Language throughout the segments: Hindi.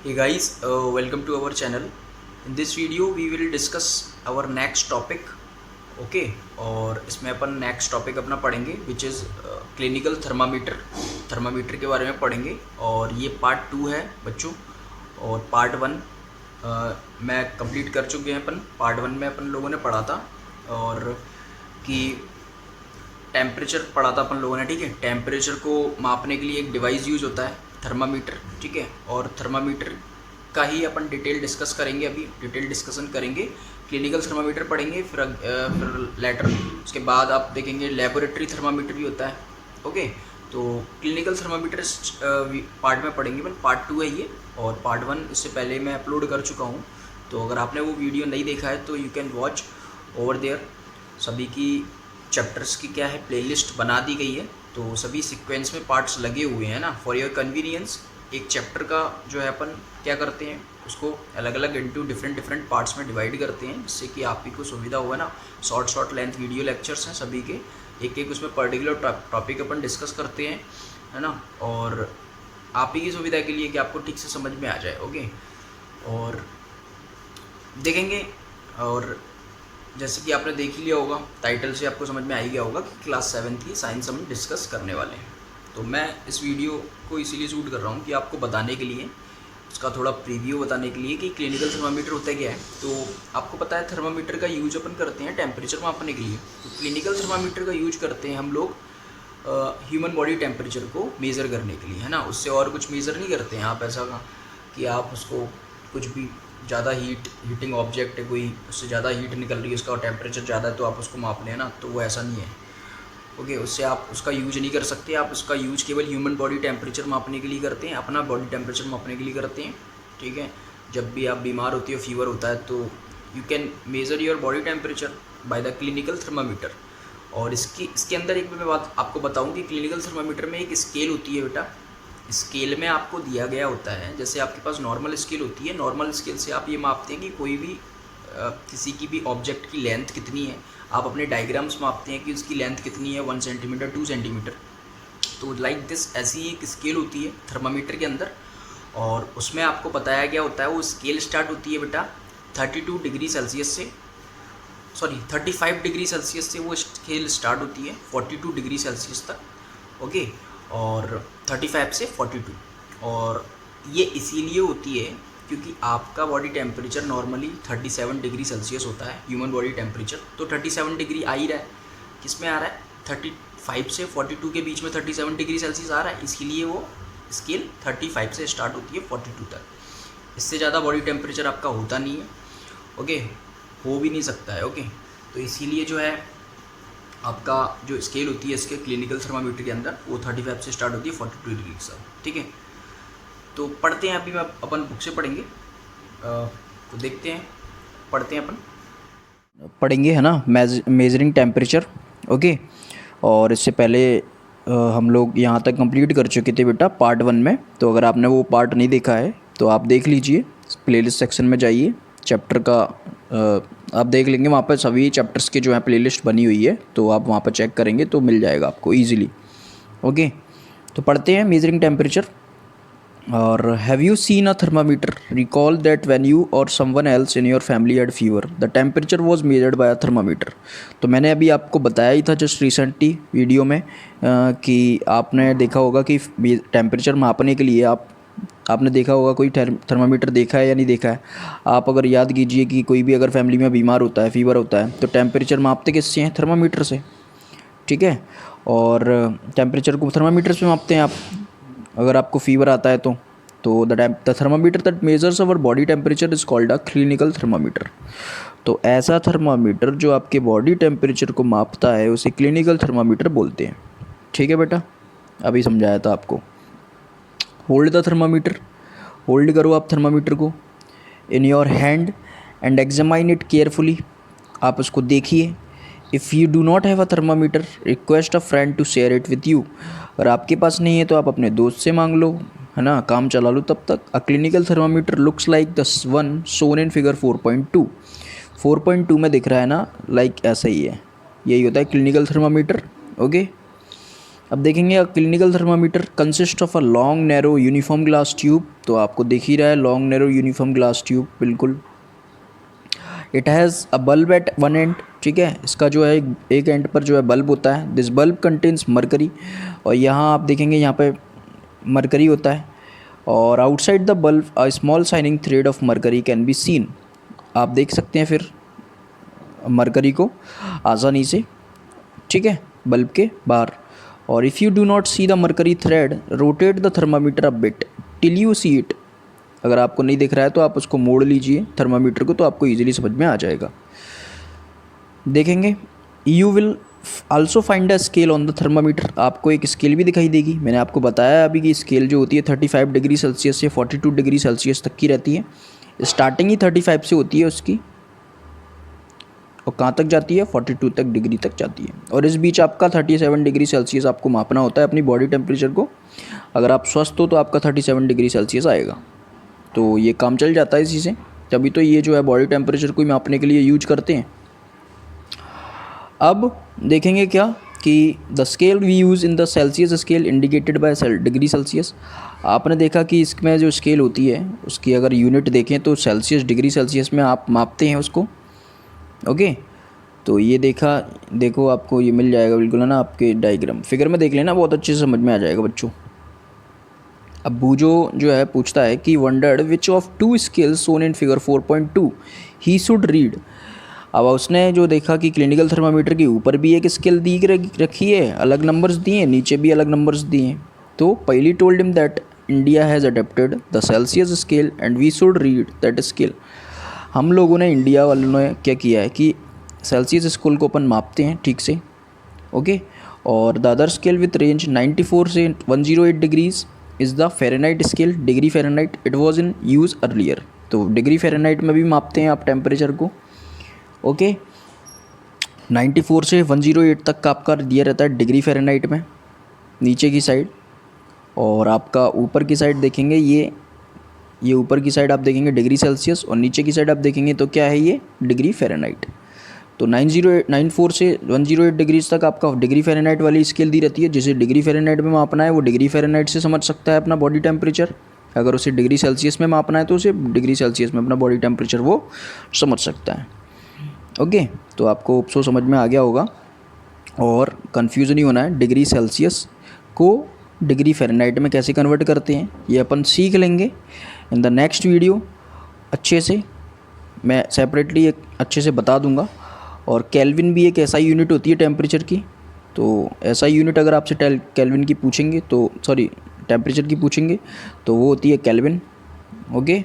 Hey guys, welcome to our channel. In this video we will discuss our next topic. Okay और इसमें अपन नेक्स्ट टॉपिक अपना पढ़ेंगे विच इज़ क्लिनिकल थर्मामीटर के बारे में पढ़ेंगे। और ये पार्ट 2 है बच्चों। और पार्ट 1 मैं कंप्लीट कर चुके हैं। अपन पार्ट 1 में अपन लोगों ने पढ़ा था और कि टेम्परेचर पढ़ा था अपन लोगों ने, ठीक है। टेम्परेचर को मापने के लिए एक डिवाइस यूज होता है थर्मामीटर, ठीक है। और थर्मामीटर का ही अपन डिटेल डिस्कस करेंगे, अभी डिटेल डिस्कशन करेंगे। क्लिनिकल थर्मामीटर पढ़ेंगे, फिर लेटर उसके बाद आप देखेंगे लेबोरेटरी थर्मामीटर भी होता है। ओके, तो क्लिनिकल थर्मामीटर पार्ट में पढ़ेंगे, पर पार्ट 2 है ये। और पार्ट 1 इससे पहले मैं अपलोड कर चुका हूँ, तो अगर आपने वो वीडियो नहीं देखा है तो you can watch over there. सभी की चैप्टर्स की क्या है प्लेलिस्ट बना दी गई है, तो सभी सीक्वेंस में पार्ट्स लगे हुए हैं ना, फॉर योर कन्वीनियंस। एक चैप्टर का जो है अपन क्या करते हैं उसको अलग अलग इनटू डिफरेंट पार्ट्स में डिवाइड करते हैं, जिससे कि आप ही को सुविधा होगा ना। शॉर्ट लेंथ वीडियो लेक्चर्स हैं सभी के, एक उसमें पर्टिकुलर टॉपिक अपन डिस्कस करते हैं, है ना। और आप ही की सुविधा के लिए कि आपको ठीक से समझ में आ जाए। ओके, और देखेंगे। और जैसे कि आपने देख ही लिया होगा, टाइटल से आपको समझ में आ ही गया होगा कि क्लास 7 की साइंस हम डिस्कस करने वाले हैं। तो मैं इस वीडियो को इसीलिए शूट कर रहा हूँ कि आपको बताने के लिए, उसका थोड़ा प्रीव्यू बताने के लिए कि क्लिनिकल थर्मामीटर होता क्या है। तो आपको पता है थर्मामीटर का यूज अपन करते हैं टेम्परेचर मापने के लिए। तो क्लिनिकल थर्मामीटर का यूज करते हैं हम लोग ह्यूमन बॉडी टेम्परेचर को मेज़र करने के लिए, है ना। उससे और कुछ मेज़र नहीं करते हैं आप, ऐसा कि आप उसको कुछ भी ज़्यादा हीटिंग ऑब्जेक्ट है कोई, उससे ज़्यादा हीट निकल रही है, उसका टेम्परेचर ज़्यादा है तो आप उसको माप लें ना, तो वो ऐसा नहीं है। ओके, उससे आप उसका यूज नहीं कर सकते। आप उसका यूज केवल ह्यूमन बॉडी टेम्परेचर मापने के लिए करते हैं, अपना बॉडी टेम्परेचर मापने के लिए करते हैं, ठीक है। जब भी आप बीमार होती हो, फीवर होता है, तो you can measure your body temperature by the clinical thermometer. और इसके अंदर एक मैं बात आपको बताऊँ कि क्लिनिकल थर्मामीटर में एक स्केल होती है बेटा। स्केल में आपको दिया गया होता है, जैसे आपके पास नॉर्मल स्केल होती है, नॉर्मल स्केल से आप ये मापते हैं कि कोई भी किसी की भी ऑब्जेक्ट की लेंथ कितनी है। आप अपने डायग्राम्स मापते हैं कि उसकी लेंथ कितनी है, 1 सेंटीमीटर 2 सेंटीमीटर। तो लाइक दिस ऐसी एक स्केल होती है थर्मामीटर के अंदर, और उसमें आपको बताया गया होता है वो स्केल स्टार्ट होती है बेटा 32 डिग्री सेल्सियस से, सॉरी 35 डिग्री सेल्सियस से वो स्केल स्टार्ट होती है 42 डिग्री सेल्सियस तक। ओके, और 35 से 42। और ये इसीलिए होती है क्योंकि आपका body temperature normally 37 degree Celsius होता है, ह्यूमन बॉडी टेम्परेचर। तो 37 डिग्री आ ही रहा है, किस में आ रहा है 35 से 42 के बीच में 37 डिग्री सेल्सियस आ रहा है, इसीलिए वो स्केल 35 से स्टार्ट होती है 42 तक। इससे ज़्यादा बॉडी टेम्परेचर आपका होता नहीं है, ओके, हो भी नहीं सकता है। ओके, तो इसीलिए जो है आपका जो स्केल होती है इसके क्लिनिकल थर्मामीटर के अंदर वो 35 से स्टार्ट होती है 42 डिग्री से, ठीक है। तो पढ़ते हैं, अभी मैं अपन बुक से पढ़ेंगे, तो देखते हैं, पढ़ते हैं अपन पढ़ेंगे, है ना, मेजरिंग टेम्परेचर। ओके, और इससे पहले हम लोग यहाँ तक कंप्लीट कर चुके थे बेटा पार्ट 1 में। तो अगर आपने वो पार्ट नहीं देखा है तो आप देख लीजिए, प्लेलिस्ट सेक्शन में जाइए, चैप्टर का आप देख लेंगे, वहाँ पर सभी चैप्टर्स की जो है प्लेलिस्ट बनी हुई है, तो आप वहाँ पर चेक करेंगे तो मिल जाएगा आपको ईजिली। ओके, तो पढ़ते हैं मेजरिंग टेम्परेचर। और have you seen a thermometer? Recall that when you or someone else in your family had fever the temperature was measured by a thermometer. तो मैंने अभी आपको बताया ही था जस्ट रिसेंटली वीडियो में कि आपने देखा होगा कि टेम्परेचर मापने के लिए आपने देखा होगा कोई थर्मामीटर देखा है या नहीं देखा है। आप अगर याद कीजिए कि कोई भी अगर फैमिली में बीमार होता है, फीवर होता है, तो टेम्परेचर मापते किससे हैं? थर्मामीटर से, ठीक है। और टेम्परेचर को थर्मामीटर से मापते हैं आप। अगर आपको फीवर आता है तो the thermometer that measures our body temperature is called a clinical thermometer. तो ऐसा थर्मामीटर जो आपके बॉडी टेम्परेचर को मापता है उसे क्लिनिकल थर्मामीटर बोलते हैं, ठीक है बेटा। अभी समझाया था आपको। होल्ड द थर्मामीटर, होल्ड करो आप थर्मामीटर को in your hand and examine it carefully. आप उसको देखिए। If you do not have a thermometer request a friend to share it with you. अगर आपके पास नहीं है तो आप अपने दोस्त से मांग लो, है ना, काम चला लो तब तक। A clinical thermometer looks like the one shown in figure 4.2। 4.2 में दिख रहा है ना, लाइक ऐसा ही है, यही होता है क्लिनिकल थर्मामीटर। ओके, अब देखेंगे clinical thermometer consist of a long narrow uniform glass tube, तो आपको दिख ही रहा है long narrow uniform glass tube बिल्कुल। It has a bulb at one end, ठीक है, इसका जो है एक एंड पर जो है बल्ब होता है। दिस बल्ब कंटेन्स मरकरी, और यहाँ आप देखेंगे यहाँ पे मरकरी होता है, और outside the bulb a small shining thread of mercury can be seen. आप देख सकते हैं फिर मरकरी को आसानी से, ठीक है, बल्ब के बाहर। और if you do not see the mercury thread rotate the thermometer a bit till you see it. अगर आपको नहीं दिख रहा है तो आप उसको मोड़ लीजिए थर्मामीटर को, तो आपको ईजिली समझ में आ जाएगा। देखेंगे you will also find a scale on the thermometer, आपको एक स्केल भी दिखाई देगी। मैंने आपको बताया अभी कि स्केल जो होती है 35 डिग्री सेल्सियस से 42 डिग्री सेल्सियस तक की रहती है। स्टार्टिंग ही 35 से होती है उसकी, और कहाँ तक जाती है 42 तक डिग्री तक जाती है। और इस बीच आपका 37 डिग्री सेल्सियस आपको मापना होता है अपनी बॉडी टेम्परेचर को। अगर आप स्वस्थ हो तो आपका 37 डिग्री सेल्सियस आएगा, तो ये काम चल जाता है इसी से। तभी तो ये जो है बॉडी टेम्परेचर को मापने के लिए यूज करते हैं। अब देखेंगे क्या कि the scale we use in the Celsius scale indicated by degree Celsius. आपने देखा कि इसमें जो स्केल होती है उसकी अगर यूनिट देखें तो सेल्सियस डिग्री सेल्सियस में आप मापते हैं उसको, ओके। तो ये देखो आपको ये मिल जाएगा बिल्कुल, है ना, आपके डायग्राम फिगर में देख लेना, बहुत अच्छे से समझ में आ जाएगा बच्चों। अब बूजो जो है पूछता है कि wondered which of two scales shown in figure 4.2 he should read. अब उसने जो देखा कि क्लिनिकल थर्मामीटर के ऊपर भी एक स्केल दी रखी है, अलग नंबर्स दिए हैं, नीचे भी अलग नंबर्स दिए हैं। तो Paheli told him that India has adapted the Celsius scale and we should read that scale. हम लोगों ने, इंडिया वालों ने क्या किया है कि सेल्सियस स्केल को अपन मापते हैं ठीक से, ओके। और the other scale with range 94 से 108 degrees is the Fahrenheit scale, degree Fahrenheit. It was in use earlier, तो डिग्री फ़ारेनहाइट में भी मापते हैं आप टेम्परेचर को, ओके। 94 से 108 तक का आपका दिया रहता है डिग्री फ़ारेनहाइट में नीचे की साइड। और आपका ऊपर की साइड देखेंगे, ये ऊपर की साइड आप देखेंगे डिग्री सेल्सियस, और नीचे की साइड आप देखेंगे तो क्या है ये डिग्री फ़ारेनहाइट। तो 94 से 108 डिग्रीज तक आपका डिग्री फ़ारेनहाइट वाली स्केल दी रहती है। जिसे डिग्री फ़ारेनहाइट में मापना है वो डिग्री फ़ारेनहाइट से समझ सकता है अपना बॉडी टेम्परेचर। अगर उसे डिग्री सेल्सियस में मापना है तो उसे डिग्री सेल्सियस में अपना बॉडी टेम्परेचर वो समझ सकता है, ओके। तो आपको उपसो समझ में आ गया होगा, और कन्फ्यूज़न नहीं होना है। डिग्री सेल्सियस को डिग्री फ़ारेनहाइट में कैसे कन्वर्ट करते हैं ये अपन सीख लेंगे इन द नेक्स्ट वीडियो। अच्छे से मैं सेपरेटली एक अच्छे से बता दूंगा। और केल्विन भी एक ऐसा यूनिट होती है टेम्परेचर की, तो ऐसा यूनिट अगर आपसे केल्विन की पूछेंगे तो टेम्परेचर की पूछेंगे तो वो होती है केल्विन, ओके।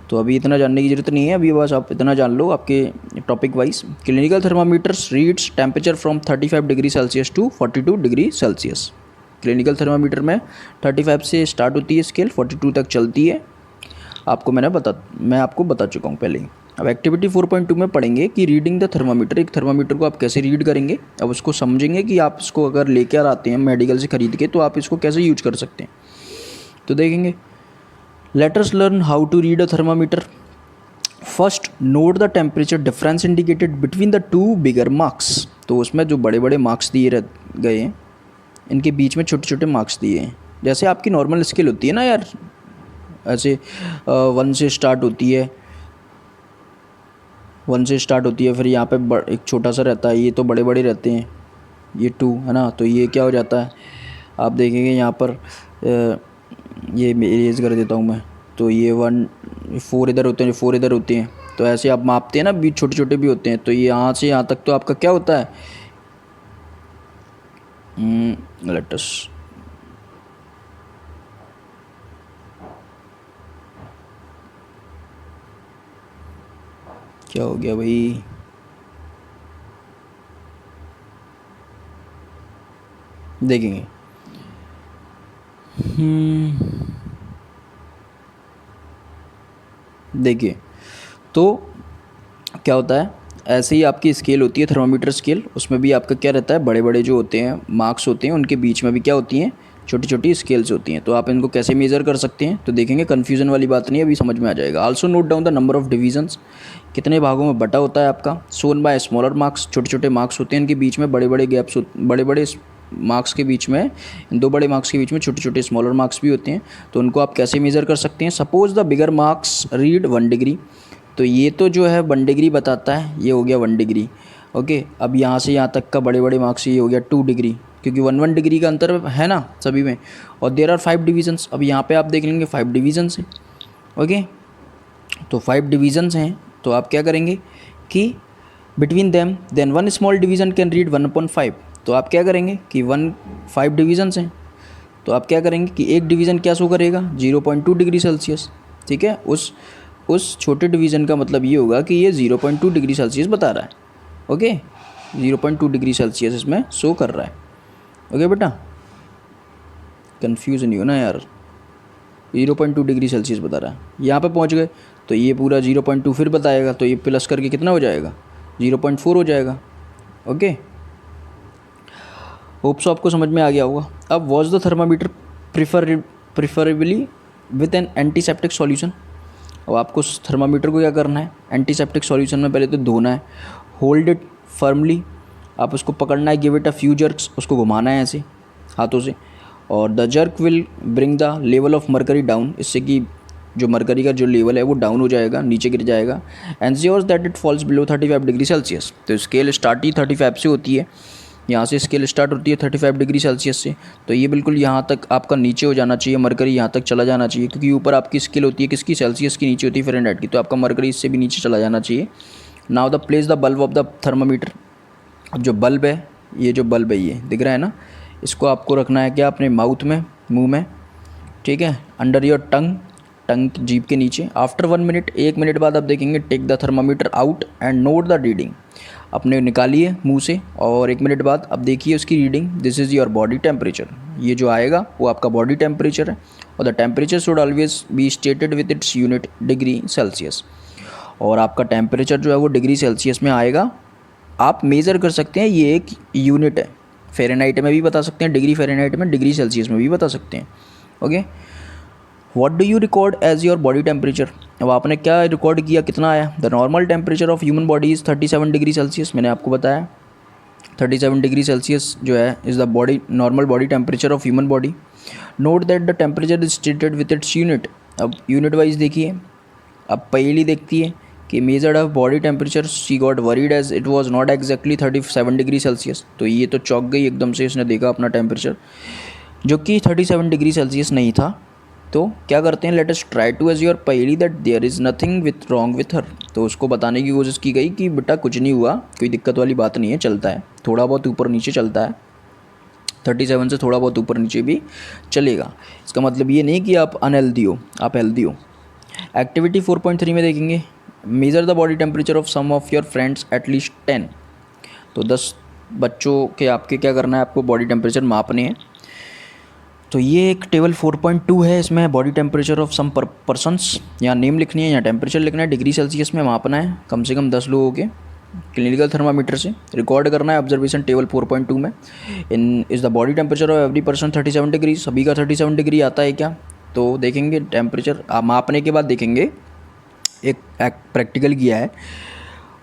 तो अभी इतना जानने की ज़रूरत नहीं है, अभी बस आप इतना जान लो आपके topic wise. Clinical thermometers reads temperature from 35 degree Celsius to 42 degree Celsius. Clinical thermometer में 35 से स्टार्ट होती है स्केल, 42 तक चलती है। मैं आपको बता चुका हूँ पहले ही। अब एक्टिविटी 4.2 में पढ़ेंगे कि रीडिंग द थर्मामीटर। एक थर्मामीटर को आप कैसे रीड करेंगे, अब उसको समझेंगे कि आप इसको अगर लेकर आते हैं मेडिकल से ख़रीद के तो आप इसको कैसे यूज कर सकते हैं। तो देखेंगे, let us learn how to read a thermometer. First note the temperature difference indicated between the two bigger marks. तो उसमें जो बड़े बड़े मार्क्स दिए गए हैं इनके बीच में छोटे छोटे मार्क्स दिए हैं। जैसे आपकी नॉर्मल स्केल होती है ना यार, ऐसे 1 से स्टार्ट होती है, 1 से स्टार्ट होती है, फिर यहाँ पे एक छोटा सा रहता है, ये तो बड़े बड़े रहते हैं, ये 2 है ना। तो ये क्या हो जाता है, आप देखेंगे यहाँ पर ये इरेज कर देता हूँ मैं, तो ये 4 इधर होते हैं, 4 इधर होते हैं। तो ऐसे आप मापते हैं ना, बीच छोटे छोटे भी होते हैं। तो ये यहाँ से यहाँ तक तो आपका क्या होता है, लेटस क्या हो गया भाई, देखेंगे। देखिए तो क्या होता है, ऐसे ही आपकी स्केल होती है थर्मामीटर स्केल, उसमें भी आपका क्या रहता है, बड़े बड़े जो होते हैं मार्क्स होते हैं, उनके बीच में भी क्या होती हैं, छोटी छोटी स्केल्स होती हैं। तो आप इनको कैसे मेज़र कर सकते हैं, तो देखेंगे, कन्फ्यूज़न वाली बात नहीं है, अभी समझ में आ जाएगा। Also note down the number of divisions, कितने भागों में बटा होता है आपका। सोन बाय स्मॉलर मार्क्स, छोटे छोटे मार्क्स होते हैं, इनके बीच में बड़े बड़े गैप्स, बड़े बड़े मार्क्स के बीच में, इन 2 बड़े मार्क्स के बीच में छोटे छोटे स्मॉलर मार्क्स भी होते हैं। तो उनको आप कैसे मेज़र कर सकते हैं? Suppose the bigger marks read 1 degree, तो ये तो जो है 1 डिग्री बताता है, ये हो गया 1 डिग्री। ओके, अब यहाँ से यहाँ तक का बड़े बड़े मार्क्स ये हो गया 2 डिग्री, क्योंकि 1 डिग्री का अंतर है ना सभी में। और देयर आर 5 डिविजन्स, अब यहाँ पे आप देख लेंगे 5 डिविजन्स हैं। ओके, तो 5 डिविजन्स हैं, तो आप क्या करेंगे कि between them then 1 small division can read 1/5। तो आप क्या करेंगे कि 5 डिविजन्स हैं, तो आप क्या करेंगे कि एक डिवीज़न क्या शो करेगा? 0.2 डिग्री सेल्सियस। ठीक है, उस छोटे डिवीज़न का मतलब ये होगा कि ये 0.2 डिग्री सेल्सियस बता रहा है। ओके, 0.2 डिग्री सेल्सियस इसमें शो कर रहा है। ओके बेटा, कन्फ्यूज़ नहीं हो ना यार, 0.2 डिग्री सेल्सियस बता रहा है। यहाँ पे पहुँच गए तो ये पूरा 0.2 फिर बताएगा, तो ये प्लस करके कितना हो जाएगा? 0.4 हो जाएगा। ओके, होप सो आपको समझ में आ गया होगा। अब was the thermometer preferably with an antiseptic solution. अब आपको थर्मामीटर को क्या करना है? एंटीसेप्टिक सॉल्यूशन में पहले तो धोना है। होल्ड इट फर्मली, आप उसको पकड़ना है। Give it a few jerks, उसको घुमाना है ऐसे हाथों से। और the jerk will bring the level of mercury down, इससे कि जो मरकरी का जो लेवल है वो डाउन हो जाएगा, नीचे गिर जाएगा। Ensures that it falls below 35 degree Celsius. तो स्केल स्टार्ट ही 35 से होती है, यहाँ से स्केल स्टार्ट होती है 35 डिग्री सेल्सियस से। तो ये बिल्कुल यहाँ तक आपका नीचे हो जाना चाहिए, मरकरी यहाँ तक चला जाना चाहिए, क्योंकि ऊपर आपकी स्केल होती है किसकी? सेल्सियस की, नीचे होती है फ़ारेनहाइट की। तो आपका मरकरी इससे भी नीचे चला जाना चाहिए। Now the place the bulb of the thermometer. अब जो बल्ब है, ये जो बल्ब है ये दिख रहा है ना, इसको आपको रखना है क्या? अपने माउथ में, मुंह में। ठीक है, अंडर योर टंग जीभ के नीचे। आफ्टर 1 मिनट, 1 मिनट बाद आप देखेंगे, take the thermometer out and note the reading. अपने निकालिए मुंह से और 1 मिनट बाद अब देखिए उसकी reading. This is your body temperature. ये जो आएगा वो आपका बॉडी टेम्परेचर है। और the temperature should always be stated with its unit degree Celsius. और आपका टेम्परेचर जो है वो डिग्री सेल्सियस में आएगा। आप मेज़र कर सकते हैं, ये एक यूनिट है। फ़ारेनहाइट में भी बता सकते हैं, डिग्री फ़ारेनहाइट में, डिग्री सेल्सियस में भी बता सकते हैं। Okay, what do you record as your body temperature. अब आपने क्या रिकॉर्ड किया, कितना आया? The normal temperature of human body is 37 degree Celsius. मैंने आपको बताया 37 डिग्री सेल्सियस जो है is the body normal body temperature of human body. Note that the temperature is stated with its unit. अब यूनिट वाइज देखिए, अब पहली देखती है कि measured of body temperature, she got worried as it was not exactly 37 degree Celsius. तो ये तो चौंक गई एकदम से, इसने देखा अपना टेम्परेचर जो कि 37 डिग्री सेल्सियस नहीं था। तो क्या करते हैं? Let us try to assure पहली that there is nothing with wrong with her. तो उसको बताने की कोशिश की गई कि बेटा कुछ नहीं हुआ, कोई दिक्कत वाली बात नहीं है, चलता है, थोड़ा बहुत ऊपर नीचे चलता है, 37 से थोड़ा बहुत ऊपर नीचे भी चलेगा। इसका मतलब ये नहीं कि आप अनहेल्दी हो, आप हेल्दी हो। एक्टिविटी 4.3 में देखेंगे, measure the body temperature of some of your friends at least 10। तो 10 बच्चों के आपके क्या करना है? आपको बॉडी टेम्परेचर मापने हैं। तो ये एक टेबल 4.2 है, इसमें body temperature of some persons, यहाँ नेम लिखनी है, यहाँ टेम्परेचर लिखना है, डिग्री सेल्सियस में मापना है कम से कम 10 लोगों के क्लिनिकल थर्मामीटर से रिकॉर्ड करना है ऑब्जर्वेशन टेबल 4.2 में। In is the body temperature of every person 37 degree. सभी का 37 डिग्री आता है क्या? तो देखेंगे टेम्परेचर मापने के बाद देखेंगे, एक प्रैक्टिकल किया है।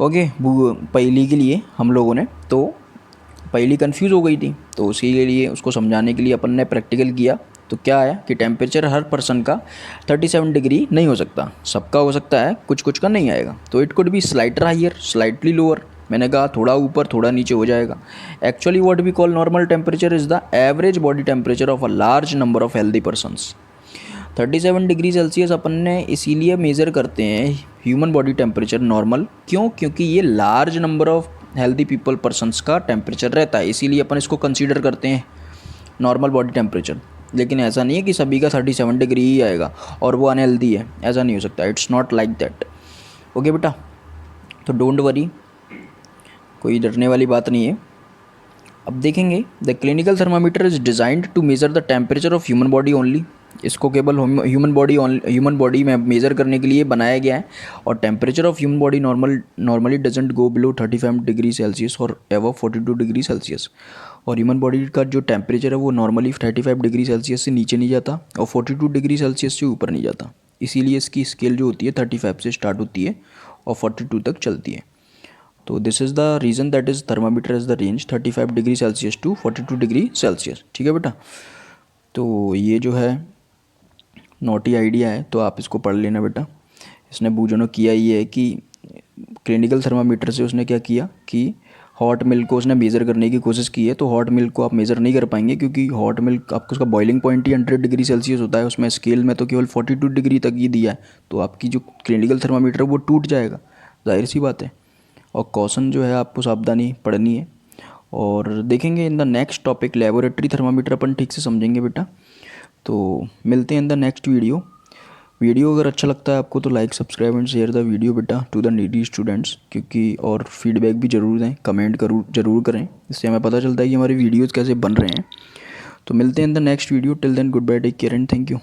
ओके, पहली के लिए हम लोगों ने, तो पहली कंफ्यूज हो गई थी, तो उसी के लिए उसको समझाने के लिए अपन ने प्रैक्टिकल किया। तो क्या आया कि टेम्परेचर हर पर्सन का 37 डिग्री नहीं हो सकता, सबका हो सकता है, कुछ कुछ का नहीं आएगा। तो it could be slighter higher, slightly lower. मैंने कहा थोड़ा ऊपर थोड़ा नीचे हो जाएगा। Actually what we call normal temperature is the average body temperature of a large number of healthy persons. 37 degree Celsius अपन ने इसीलिए मेज़र करते हैं ह्यूमन बॉडी टेम्परेचर नॉर्मल, क्यों? क्योंकि ये large number of healthy people persons का टेम्परेचर रहता है, इसीलिए अपन इसको कंसीडर करते हैं नॉर्मल बॉडी टेम्परेचर। लेकिन ऐसा नहीं है कि सभी का 37 डिग्री ही आएगा और वो अनहेल्दी है, ऐसा नहीं हो सकता। It's not like that. Okay बेटा, तो डोंट वरी, कोई डरने वाली बात नहीं है। अब देखेंगे, the clinical thermometer is designed to measure the temperature of human body only. इसको केवल ह्यूमन बॉडी में मेज़र करने के लिए बनाया गया है। और temperature of human body normally doesn't go below 35 degree Celsius और एवो 42 डिग्री सेल्सियस। और ह्यूमन बॉडी का जो टेम्परेचर है वो नॉर्मली 35 डिग्री सेल्सियस से नीचे नहीं जाता और 42 डिग्री सेल्सियस से ऊपर नहीं जाता। इसीलिए इसकी स्केल जो होती है 35 से स्टार्ट होती है और 42 तक चलती है। तो this is the reason that is thermometer is the range 35 degree Celsius to 42 degree Celsius. ठीक है बेटा, तो ये जो है नोटी आइडिया है, तो आप इसको पढ़ लेना बेटा। इसने बूजो किया ये है कि क्लिनिकल थर्मामीटर से उसने क्या किया कि हॉट मिल्क को उसने मेज़र करने की कोशिश की है। तो हॉट मिल्क को आप मेज़र नहीं कर पाएंगे क्योंकि हॉट मिल्क आपको उसका बॉइलिंग पॉइंट ही 100 डिग्री सेल्सियस होता है, उसमें स्केल में तो केवल 42 डिग्री तक ही दिया है। तो आपकी जो क्लिनिकल थर्मामीटर है वो टूट जाएगा, जाहिर सी बात है। और कॉशन जो है आपको सावधानी पढ़नी है। और देखेंगे in the next topic laboratory thermometer अपन ठीक से समझेंगे बेटा। तो मिलते हैं इन द नेक्स्ट वीडियो अगर अच्छा लगता है आपको तो like subscribe and share the video बेटा टू द नीडी स्टूडेंट्स, क्योंकि और फीडबैक भी ज़रूर दें, कमेंट ज़रूर करें, इससे हमें पता चलता है कि हमारे वीडियोज़ कैसे बन रहे हैं। तो मिलते हैं in the next video, till then goodbye, take care and thank you.